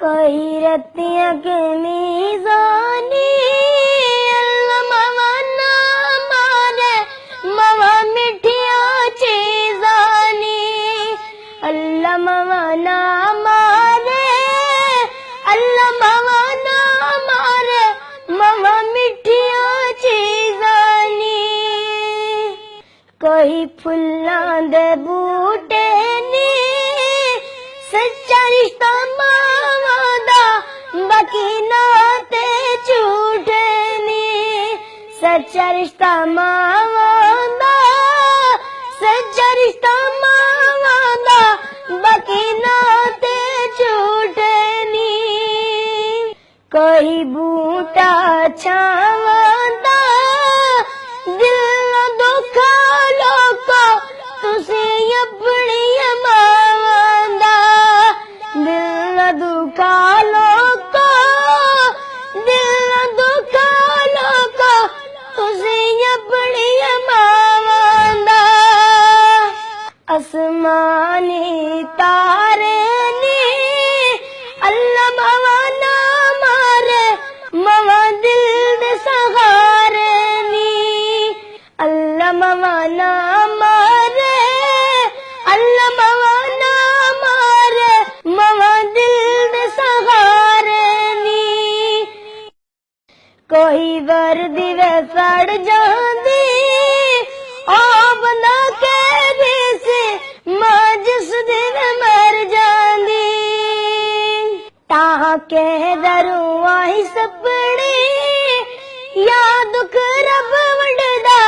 कई रतियां के मीज़ानी अल्लाह मवा ना मारे मवा मिठिया चीज़ानी अल्लाह मवा ना मारे अल्लाह मवा ना मारे मवा मिठिया चीज़ानी कई फुल्लां दे बूटे नी सच्चा रिश्ता मावा दा बाकी नाते झूठे नी सच्चा रिश्ता मावा दा सच्चा रिश्ता मावा दा बाकी नाते झूठे नी कोई बूटा छावा दा दिल ना दुखा लोको तुसी अपनी दुखा लोको दिल दुखा लोको तुसी अपनी मावांदा आसमानी तारे नी अल्लाह मवा ना मारे मवा दिल दे सहारे नी अल्लाह मवा ना मारे अल्लाह मवा ना मारे मवा कोई वर्दी वे सड़ जांदी ओ बंदा कहदी सी मां जिस दिन मर जांदी तां कह दरू आई सपनी या दुख रब वंडदा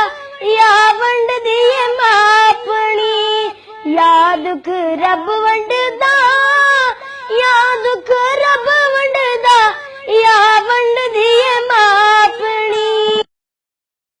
या वंडदी मां अपनी या दुख रब वंड